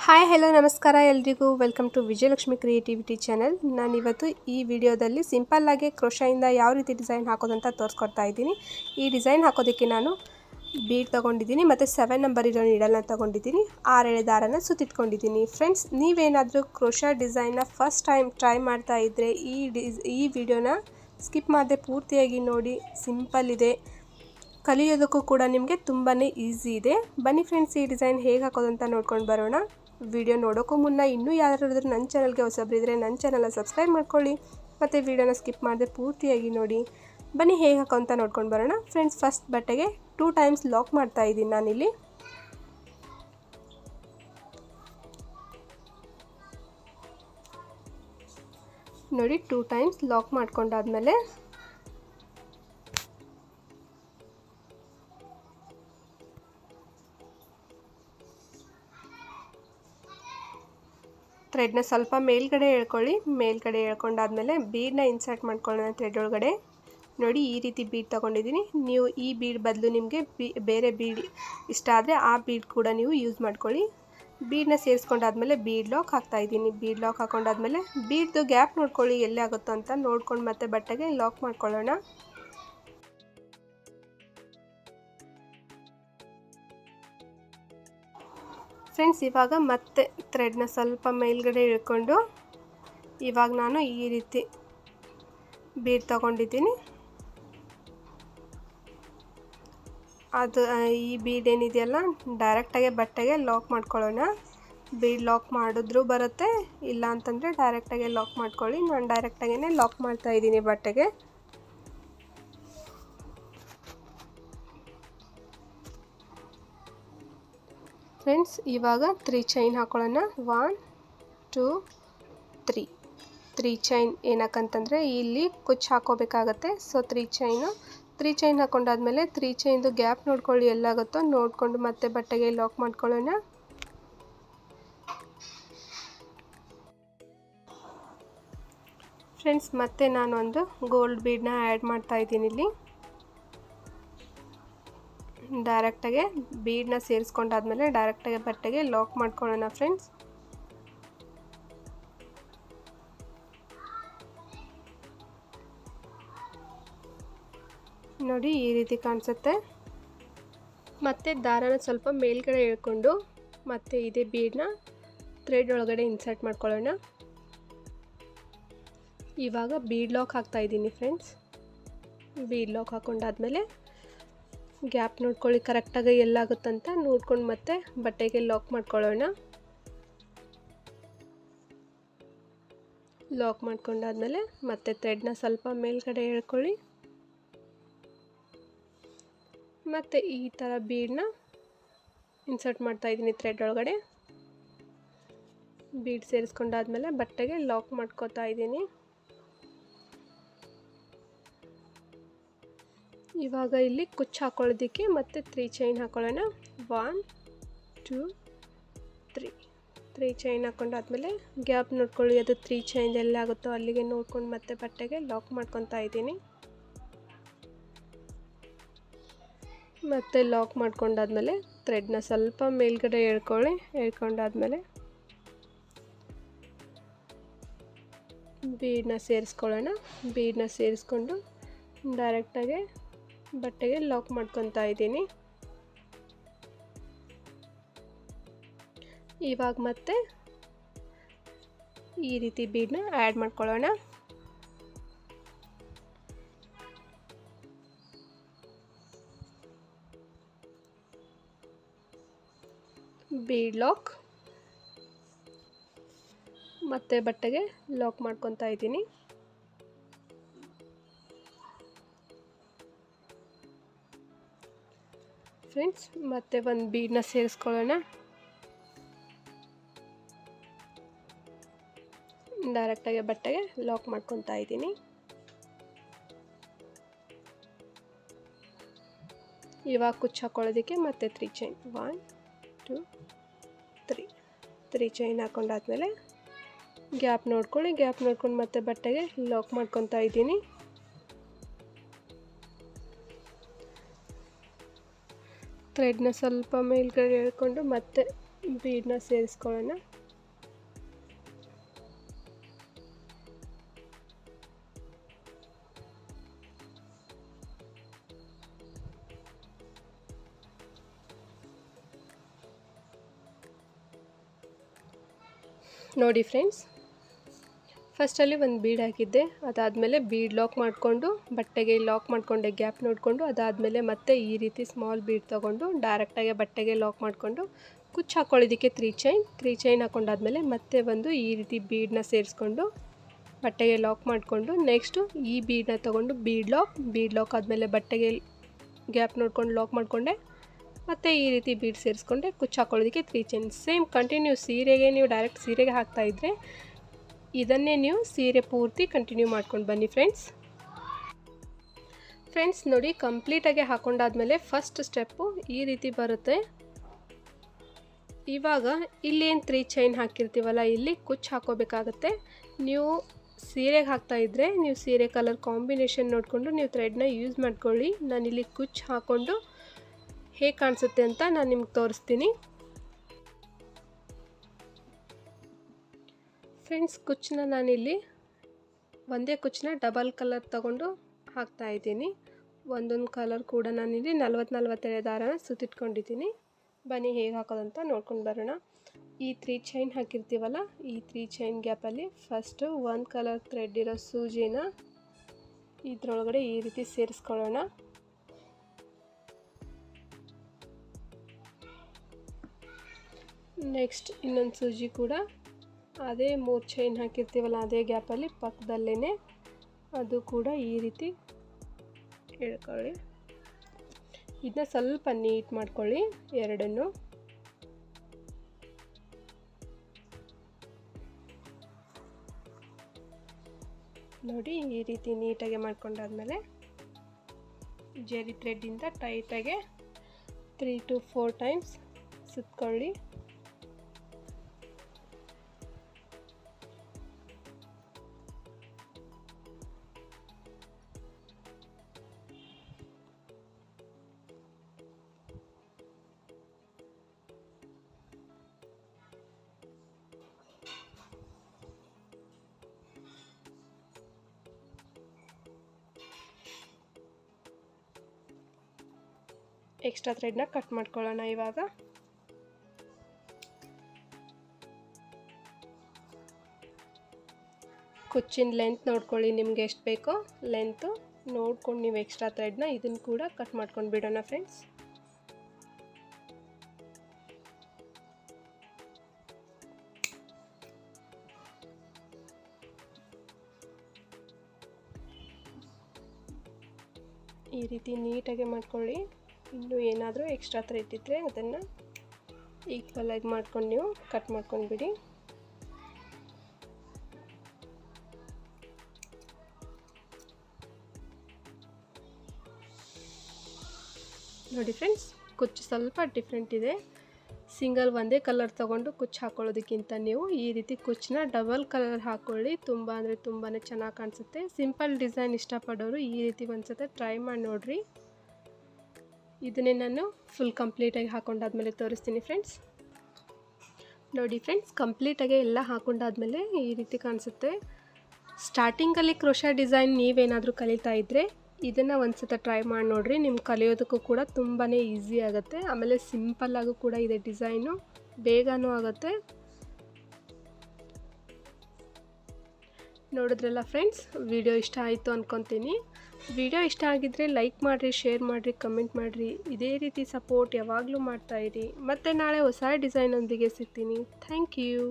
Hi hello ನಮಸ್ಕಾರ ಎಲ್ರಿಗೂ welcome to Vijayalakshmi creativity channel. ನಾನಿವತ್ತು ಈ ವಿಡಿಯೋದಲ್ಲಿ ಸಿಂಪಲ್ಲಾಗಿ ಕ್ರೋಶಾಯಿಂದ ಯಾವ ರೀತಿ ಡಿಸೈನ್ ಹಾಕೋದಂತ ತೋರಿಸ್ಕೊಡ್ತಾ ಇದ್ದೀನಿ. ಈ ಡಿಸೈನ್ ಹಾಕೋದಕ್ಕೆ ನಾನು ಬೀಡ್ ತೊಗೊಂಡಿದ್ದೀನಿ ಮತ್ತು 7 ನಂಬರ್ ಇರೋ ನೀಡಲ್ನ ತೊಗೊಂಡಿದ್ದೀನಿ. 6 ಎಳೆ ದಾರನ ಸುತ್ತಿಟ್ಕೊಂಡಿದ್ದೀನಿ. ಫ್ರೆಂಡ್ಸ್, ನೀವೇನಾದರೂ ಕ್ರೋಶಾ ಡಿಸೈನ್ನ ಫಸ್ಟ್ ಟೈಮ್ ಟ್ರೈ ಮಾಡ್ತಾ ಇದ್ದರೆ ಈ ವಿಡಿಯೋನ ಸ್ಕಿಪ್ ಮಾಡದೆ ಪೂರ್ತಿಯಾಗಿ ನೋಡಿ. ಸಿಂಪಲ್ ಇದೆ, ಕಲಿಯೋದಕ್ಕೂ ಕೂಡ ನಿಮಗೆ ತುಂಬಾ ಈಸಿ ಇದೆ. ಬನ್ನಿ ಫ್ರೆಂಡ್ಸ್, ಈ ಡಿಸೈನ್ ಹೇಗೆ ಹಾಕೋದಂತ ನೋಡ್ಕೊಂಡು ಬರೋಣ. ವಿಡಿಯೋ ನೋಡೋಕ್ಕೂ ಮುನ್ನ ಇನ್ನೂ ಯಾರಾದರೂ ನನ್ನ ಚಾನಲ್ಗೆ ಹೊಸಬರಿದ್ದರೆ ನನ್ನ ಚಾನಲ್ನ ಸಬ್ಸ್ಕ್ರೈಬ್ ಮಾಡ್ಕೊಳ್ಳಿ ಮತ್ತು ವಿಡಿಯೋನ ಸ್ಕಿಪ್ ಮಾಡದೆ ಪೂರ್ತಿಯಾಗಿ ನೋಡಿ. ಬನ್ನಿ ಹೇಗೆ ಹಾಕೋಂತ ನೋಡ್ಕೊಂಡು ಬರೋಣ. ಫ್ರೆಂಡ್ಸ್, ಫಸ್ಟ್ ಬಟ್ಟೆಗೆ 2 ಟೈಮ್ಸ್ ಲಾಕ್ ಮಾಡ್ತಾ ಇದ್ದೀನಿ ನಾನಿಲ್ಲಿ. ನೋಡಿ, 2 ಟೈಮ್ಸ್ ಲಾಕ್ ಮಾಡ್ಕೊಂಡಾದ್ಮೇಲೆ ಥ್ರೆಡ್ನ ಸ್ವಲ್ಪ ಮೇಲ್ಗಡೆ ಎಳ್ಕೊಳ್ಳಿ. ಮೇಲ್ಗಡೆ ಎಳ್ಕೊಂಡಾದ್ಮೇಲೆ ಬೀಡನ್ನ ಇನ್ಸರ್ಟ್ ಮಾಡ್ಕೊಳ್ಳೋಣ ಥ್ರೆಡ್ ಒಳಗಡೆ. ನೋಡಿ, ಈ ರೀತಿ ಬೀಡ್ ತೊಗೊಂಡಿದ್ದೀನಿ. ನೀವು ಈ ಬೀಡ್ ಬದಲು ನಿಮಗೆ ಬೇರೆ ಬೀಡ್ ಇಷ್ಟ ಆದರೆ ಆ ಬೀಡ್ ಕೂಡ ನೀವು ಯೂಸ್ ಮಾಡ್ಕೊಳ್ಳಿ. ಬೀಡನ್ನ ಸೇರಿಸ್ಕೊಂಡಾದ್ಮೇಲೆ ಬೀಡ್ ಲಾಕ್ ಹಾಕ್ತಾಯಿದ್ದೀನಿ. ಬೀಡ್ ಲಾಕ್ ಹಾಕೊಂಡಾದ್ಮೇಲೆ ಬೀಡ್ದು ಗ್ಯಾಪ್ ನೋಡ್ಕೊಳ್ಳಿ ಎಲ್ಲಿ ಆಗುತ್ತೋ ಅಂತ ನೋಡ್ಕೊಂಡು ಮತ್ತೆ ಬಟ್ಟೆಗೆ ಲಾಕ್ ಮಾಡ್ಕೊಳ್ಳೋಣ. ಫ್ರೆಂಡ್ಸ್, ಇವಾಗ ಮತ್ತೆ ಥ್ರೆಡ್ನ ಸ್ವಲ್ಪ ಮೇಲ್ಗಡೆ ಇಳ್ಕೊಂಡು ಇವಾಗ ನಾನು ಈ ರೀತಿ ಬೀಡ್ ತೊಗೊಂಡಿದ್ದೀನಿ. ಅದು ಈ ಬೀಡ್ ಏನಿದೆಯಲ್ಲ ಡೈರೆಕ್ಟಾಗೆ ಬಟ್ಟೆಗೆ ಲಾಕ್ ಮಾಡ್ಕೊಳ್ಳೋಣ. ಬೀಡ್ ಲಾಕ್ ಮಾಡಿದ್ರೂ ಬರುತ್ತೆ, ಇಲ್ಲ ಅಂತಂದರೆ ಡೈರೆಕ್ಟಾಗೆ ಲಾಕ್ ಮಾಡ್ಕೊಳ್ಳಿ. ನಾನು ಡೈರೆಕ್ಟಾಗೇ ಲಾಕ್ ಮಾಡ್ತಾಯಿದ್ದೀನಿ ಬಟ್ಟೆಗೆ. ಫ್ರೆಂಡ್ಸ್, ಇವಾಗ 3 ಚೈನ್ ಹಾಕೊಳ್ಳೋಣ. 1 2 3 ಚೈನ್. ಏನಕ್ಕಂತಂದರೆ ಇಲ್ಲಿ ಕುಚ್ಚು ಹಾಕೋಬೇಕಾಗತ್ತೆ. ಸೊ 3 ಚೈನ್ ಹಾಕೊಂಡಾದ್ಮೇಲೆ 3 ಚೈನ್ದು ಗ್ಯಾಪ್ ನೋಡ್ಕೊಳ್ಳಿ ಎಲ್ಲಾಗುತ್ತೋ ನೋಡಿಕೊಂಡು ಮತ್ತೆ ಬಟ್ಟೆಗೆ ಲಾಕ್ ಮಾಡ್ಕೊಳ್ಳೋಣ. ಫ್ರೆಂಡ್ಸ್, ಮತ್ತೆ ನಾನೊಂದು ಗೋಲ್ಡ್ ಬೀಡನ್ನ ಆ್ಯಡ್ ಮಾಡ್ತಾ ಇದ್ದೀನಿ ಇಲ್ಲಿ. ಡೈರೆಕ್ಟಾಗೆ ಬೀಡನ್ನ ಸೇರಿಸ್ಕೊಂಡಾದ್ಮೇಲೆ ಡೈರೆಕ್ಟಾಗೆ ಬಟ್ಟೆಗೆ ಲಾಕ್ ಮಾಡ್ಕೊಳ್ಳೋಣ. ಫ್ರೆಂಡ್ಸ್, ನೋಡಿ ಈ ರೀತಿ ಕಾಣಿಸುತ್ತೆ. ಮತ್ತೆ ದಾರನ ಸ್ವಲ್ಪ ಮೇಲ್ಗಡೆ ಎಳ್ಕೊಂಡು ಮತ್ತೆ ಇದೇ ಬೀಡನ್ನ ಥ್ರೆಡ್ ಒಳಗಡೆ ಇನ್ಸರ್ಟ್ ಮಾಡ್ಕೊಳ್ಳೋಣ. ಇವಾಗ ಬೀಡ್ ಲಾಕ್ ಹಾಕ್ತಾ ಇದ್ದೀನಿ. ಫ್ರೆಂಡ್ಸ್, ಬೀಡ್ ಲಾಕ್ ಹಾಕೊಂಡಾದ್ಮೇಲೆ ಗ್ಯಾಪ್ ನೋಡ್ಕೊಳ್ಳಿ ಕರೆಕ್ಟಾಗಿ ಎಲ್ಲಾಗುತ್ತಂತ ನೋಡ್ಕೊಂಡು ಮತ್ತೆ ಬಟ್ಟೆಗೆ ಲಾಕ್ ಮಾಡ್ಕೊಳ್ಳೋಣ. ಲಾಕ್ ಮಾಡ್ಕೊಂಡಾದ್ಮೇಲೆ ಮತ್ತೆ ಥ್ರೆಡ್ನ ಸ್ವಲ್ಪ ಮೇಲ್ಗಡೆ ಎಳ್ಕೊಳ್ಳಿ. ಮತ್ತು ಈ ಥರ ಬೀಡನ್ನ ಇನ್ಸರ್ಟ್ ಮಾಡ್ತಾ ಇದ್ದೀನಿ ಥ್ರೆಡ್ ಒಳಗಡೆ. ಬೀಡ್ ಸೇರಿಸ್ಕೊಂಡಾದ್ಮೇಲೆ ಬಟ್ಟೆಗೆ ಲಾಕ್ ಮಾಡ್ಕೋತಾ ಇದ್ದೀನಿ. ಇವಾಗ ಇಲ್ಲಿ ಕುಚ್ಚು ಹಾಕೊಳ್ಳೋದಕ್ಕೆ ಮತ್ತೆ 3 ಚೈನ್ ಹಾಕೊಳ್ಳೋಣ. 1 2 3 ಚೈನ್ ಹಾಕೊಂಡಾದ್ಮೇಲೆ ಗ್ಯಾಪ್ ನೋಡ್ಕೊಳ್ಳಿ. ಅದು 3 ಚೈನ್ ಎಲ್ಲಾಗುತ್ತೋ ಅಲ್ಲಿಗೆ ನೋಡ್ಕೊಂಡು ಮತ್ತೆ ಬಟ್ಟೆಗೆ ಲಾಕ್ ಮಾಡ್ಕೊತಾ ಇದ್ದೀನಿ. ಮತ್ತೆ ಲಾಕ್ ಮಾಡ್ಕೊಂಡಾದ್ಮೇಲೆ ಥ್ರೆಡ್ನ ಸ್ವಲ್ಪ ಮೇಲ್ಗಡೆ ಎಳ್ಕೊಳ್ಳಿ. ಎಳ್ಕೊಂಡಾದ್ಮೇಲೆ ಬೀಡನ್ನ ಸೇರಿಸ್ಕೊಳ್ಳೋಣ. ಬೀಡನ್ನ ಸೇರಿಸ್ಕೊಂಡು ಡೈರೆಕ್ಟಾಗೆ ಬಟ್ಟೆಗೆ ಲಾಕ್ ಮಾಡ್ಕೊತಾ ಇದ್ದೀನಿ. ಇವಾಗ ಮತ್ತೆ ಈ ರೀತಿ ಬೀಡನ್ನ ಆ್ಯಡ್ ಮಾಡ್ಕೊಳ್ಳೋಣ. ಬೀಡ್ ಲಾಕ್ ಮತ್ತೆ ಬಟ್ಟೆಗೆ ಲಾಕ್ ಮಾಡ್ಕೊತಾ ಇದ್ದೀನಿ. ಫ್ರೆಂಡ್ಸ್, ಮತ್ತೆ ಒಂದು ಬೀಡನ್ನ ಸೇರಿಸ್ಕೊಳ್ಳೋಣ. ಡೈರೆಕ್ಟಾಗಿ ಬಟ್ಟೆಗೆ ಲಾಕ್ ಮಾಡ್ಕೊತಾ ಇದ್ದೀನಿ. ಇವಾಗ ಕುಚ್ಚು ಹಾಕೊಳ್ಳೋದಕ್ಕೆ ಮತ್ತೆ 3 ಚೈನ್. 1 2 3 ಚೈನ್ ಹಾಕೊಂಡಾದ್ಮೇಲೆ ಗ್ಯಾಪ್ ನೋಡ್ಕೊಳ್ಳಿ. ಗ್ಯಾಪ್ ನೋಡ್ಕೊಂಡು ಮತ್ತೆ ಬಟ್ಟೆಗೆ ಲಾಕ್ ಮಾಡ್ಕೊತಾ ಇದ್ದೀನಿ. ಥ್ರೆಡ್ನ ಸ್ವಲ್ಪ ಮೇಲ್ಗಡೆ ಎಳ್ಕೊಂಡು ಮತ್ತೆ ಬೀಡನ್ನ ಸೇರಿಸ್ಕೊಳ್ಳೋಣ. ನೋಡಿ ಫ್ರೆಂಡ್ಸ್, ಫಸ್ಟಲ್ಲಿ ಒಂದು ಬೀಡ್ ಹಾಕಿದ್ದೆ, ಅದಾದಮೇಲೆ ಬೀಡ್ ಲಾಕ್ ಮಾಡಿಕೊಂಡು ಬಟ್ಟೆಗೆ ಲಾಕ್ ಮಾಡಿಕೊಂಡೆ ಗ್ಯಾಪ್ ನೋಡಿಕೊಂಡು, ಅದಾದಮೇಲೆ ಮತ್ತೆ ಈ ರೀತಿ ಸ್ಮಾಲ್ ಬೀಡ್ ತೊಗೊಂಡು ಡೈರೆಕ್ಟಾಗಿ ಬಟ್ಟೆಗೆ ಲಾಕ್ ಮಾಡಿಕೊಂಡು ಕುಚ್ಚು ಹಾಕ್ಕೊಳ್ಳೋದಕ್ಕೆ 3 ಚೈನ್ ಹಾಕ್ಕೊಂಡಾದ್ಮೇಲೆ ಮತ್ತೆ ಒಂದು ಈ ರೀತಿ ಬೀಡನ್ನ ಸೇರಿಸ್ಕೊಂಡು ಬಟ್ಟೆಗೆ ಲಾಕ್ ಮಾಡಿಕೊಂಡು ನೆಕ್ಸ್ಟು ಈ ಬೀಡನ್ನ ತೊಗೊಂಡು ಬೀಡ್ ಲಾಕ್ ಆದಮೇಲೆ ಬಟ್ಟೆಗೆ ಗ್ಯಾಪ್ ನೋಡ್ಕೊಂಡು ಲಾಕ್ ಮಾಡಿಕೊಂಡೆ, ಮತ್ತು ಈ ರೀತಿ ಬೀಡ್ ಸೇರಿಸ್ಕೊಂಡೆ ಕುಚ್ಚು ಹಾಕ್ಕೊಳ್ಳೋದಕ್ಕೆ 3 ಚೈನ್. ಸೇಮ್ ಕಂಟಿನ್ಯೂ ಸೀರೆಗೆ ನೀವು ಡೈರೆಕ್ಟ್ ಸೀರೆಗೆ ಹಾಕ್ತಾಯಿದ್ರೆ ಇದನ್ನೇ ನೀವು ಸೀರೆ ಪೂರ್ತಿ ಕಂಟಿನ್ಯೂ ಮಾಡ್ಕೊಂಡು ಬನ್ನಿ ಫ್ರೆಂಡ್ಸ್. ನೋಡಿ, ಕಂಪ್ಲೀಟಾಗಿ ಹಾಕ್ಕೊಂಡಾದ್ಮೇಲೆ ಫಸ್ಟ್ ಸ್ಟೆಪ್ಪು ಈ ರೀತಿ ಬರುತ್ತೆ. ಇವಾಗ ಇಲ್ಲೇನು 3 ಚೈನ್ ಹಾಕಿರ್ತೀವಲ್ಲ, ಇಲ್ಲಿ ಕುಚ್ಚು ಹಾಕೋಬೇಕಾಗತ್ತೆ. ನೀವು ಸೀರೆಗೆ ಹಾಕ್ತಾಯಿದ್ರೆ ನೀವು ಸೀರೆ ಕಲರ್ ಕಾಂಬಿನೇಷನ್ ನೋಡಿಕೊಂಡು ನೀವು ಥ್ರೆಡ್ನ ಯೂಸ್ ಮಾಡ್ಕೊಳ್ಳಿ. ನಾನಿಲ್ಲಿ ಕುಚ್ಚು ಹಾಕ್ಕೊಂಡು ಹೇಗೆ ಕಾಣಿಸುತ್ತೆ ಅಂತ ನಾನು ನಿಮ್ಗೆ ತೋರಿಸ್ತೀನಿ ಫ್ರೆಂಡ್ಸ್. ಕುಚ್ಚನ್ನ ನಾನಿಲ್ಲಿ ಒಂದೇ ಕುಚ್ಚನ್ನ ಡಬಲ್ ಕಲರ್ ತಗೊಂಡು ಹಾಕ್ತಾಯಿದ್ದೀನಿ. ಒಂದೊಂದು ಕಲರ್ ಕೂಡ ನಾನಿಲ್ಲಿ 40-42 ದಾರನ ಸುತ್ತಿಟ್ಕೊಂಡಿದ್ದೀನಿ. ಬನ್ನಿ ಹೇಗೆ ಹಾಕೋದಂತ ನೋಡ್ಕೊಂಡು ಬರೋಣ. ಈ 3 ಚೈನ್ ಹಾಕಿರ್ತೀವಲ್ಲ, ಈ 3 ಚೈನ್ ಗ್ಯಾಪಲ್ಲಿ ಫಸ್ಟು ಒಂದು ಕಲರ್ ಥ್ರೆಡ್ ಇರೋ ಸೂಜಿನ ಇದರೊಳಗಡೆ ಈ ರೀತಿ ಸೇರಿಸ್ಕೊಳ್ಳೋಣ. ನೆಕ್ಸ್ಟ್ ಇನ್ನೊಂದು ಸೂಜಿ ಕೂಡ ಅದೇ 3 ಚೈನ್ ಹಾಕಿರ್ತೀವಲ್ಲ ಅದೇ ಗ್ಯಾಪಲ್ಲಿ ಪಕ್ಕದಲ್ಲೇ ಅದು ಕೂಡ ಈ ರೀತಿ ಎಳ್ಕೊಳ್ಳಿ. ಇದನ್ನ ಸ್ವಲ್ಪ ನೀಟ್ ಮಾಡ್ಕೊಳ್ಳಿ ಎರಡನ್ನು. ನೋಡಿ, ಈ ರೀತಿ ನೀಟಾಗಿ ಮಾಡ್ಕೊಂಡಾದ್ಮೇಲೆ ಜರಿ ಥ್ರೆಡ್ಡಿಂದ ಟೈಟಾಗೆ 3 to 4 ಟೈಮ್ಸ್ ಸುತ್ಕೊಳ್ಳಿ. ಎಕ್ಸ್ಟ್ರಾ ಥ್ರೆಡ್ನ ಕಟ್ ಮಾಡ್ಕೊಳ್ಳೋಣ. ಇವಾಗ ಕುಚ್ಚಿನ ಲೆಂತ್ ನೋಡ್ಕೊಳ್ಳಿ, ನಿಮ್ಗೆ ಎಷ್ಟು ಬೇಕೋ ಲೆಂತು ನೋಡ್ಕೊಂಡು ನೀವು ಎಕ್ಸ್ಟ್ರಾ ಥ್ರೆಡ್ನ ಇದನ್ನು ಕೂಡ ಕಟ್ ಮಾಡ್ಕೊಂಡು ಬಿಡೋಣ ಫ್ರೆಂಡ್ಸ್. ಈ ರೀತಿ ನೀಟಾಗಿ ಮಾಡ್ಕೊಳ್ಳಿ. ಇನ್ನೂ ಏನಾದರೂ ಎಕ್ಸ್ಟ್ರಾ ಥ್ರೆಡ್ ಇದ್ದರೆ ಅದನ್ನು ಈಕ್ವಲಾಗಿ ಮಾಡ್ಕೊಂಡು ನೀವು ಕಟ್ ಮಾಡ್ಕೊಂಡು ಬಿಡಿ. ನೋಡಿ ಫ್ರೆಂಡ್ಸ್, ಕುಚ್ಚು ಸ್ವಲ್ಪ ಡಿಫ್ರೆಂಟ್ ಇದೆ. ಸಿಂಗಲ್ ಒಂದೇ ಕಲರ್ ತೊಗೊಂಡು ಕುಚ್ಚು ಹಾಕ್ಕೊಳ್ಳೋದಕ್ಕಿಂತ ನೀವು ಈ ರೀತಿ ಕುಚ್ಚನ್ನ ಡಬಲ್ ಕಲರ್ ಹಾಕ್ಕೊಳ್ಳಿ. ತುಂಬ ಅಂದರೆ ತುಂಬಾ ಚೆನ್ನಾಗಿ ಕಾಣಿಸುತ್ತೆ. ಸಿಂಪಲ್ ಡಿಸೈನ್ ಇಷ್ಟಪಡೋರು ಈ ರೀತಿ ಒಂದ್ಸತಿ ಟ್ರೈ ಮಾಡಿ ನೋಡಿರಿ. ಇದನ್ನೇ ನಾನು ಫುಲ್ ಕಂಪ್ಲೀಟಾಗಿ ಹಾಕ್ಕೊಂಡಾದ್ಮೇಲೆ ತೋರಿಸ್ತೀನಿ ಫ್ರೆಂಡ್ಸ್. ನೋಡಿ ಫ್ರೆಂಡ್ಸ್, ಕಂಪ್ಲೀಟಾಗಿ ಎಲ್ಲ ಹಾಕ್ಕೊಂಡಾದ್ಮೇಲೆ ಈ ರೀತಿ ಕಾಣಿಸುತ್ತೆ. ಸ್ಟಾರ್ಟಿಂಗಲ್ಲಿ ಕ್ರೋಶಾ ಡಿಸೈನ್ ನೀವೇನಾದರೂ ಕಲಿತಾ ಇದ್ದರೆ ಇದನ್ನು ಒಂದ್ಸತಿ ಟ್ರೈ ಮಾಡಿ ನೋಡಿರಿ. ನಿಮ್ಗೆ ಕಲಿಯೋದಕ್ಕೂ ಕೂಡ ತುಂಬಾ ಈಸಿ ಆಗುತ್ತೆ. ಆಮೇಲೆ ಸಿಂಪಲ್ಲಾಗೂ ಕೂಡ ಇದೆ ಡಿಸೈನು, ಬೇಗನೂ ಆಗುತ್ತೆ. ನೋಡಿದ್ರಲ್ಲ ಫ್ರೆಂಡ್ಸ್, ವಿಡಿಯೋ ಇಷ್ಟ ಆಯಿತು ಅಂದ್ಕೊತೀನಿ. ವಿಡಿಯೋ ಇಷ್ಟ ಆಗಿದ್ದರೆ ಲೈಕ್ ಮಾಡಿರಿ, ಶೇರ್ ಮಾಡಿರಿ, ಕಮೆಂಟ್ ಮಾಡಿರಿ. ಇದೇ ರೀತಿ ಸಪೋರ್ಟ್ ಯಾವಾಗಲೂ ಮಾಡ್ತಾಯಿರಿ. ಮತ್ತು ನಾಳೆ ಹೊಸ ಡಿಸೈನೊಂದಿಗೆ ಸಿಗ್ತೀನಿ. Thank you.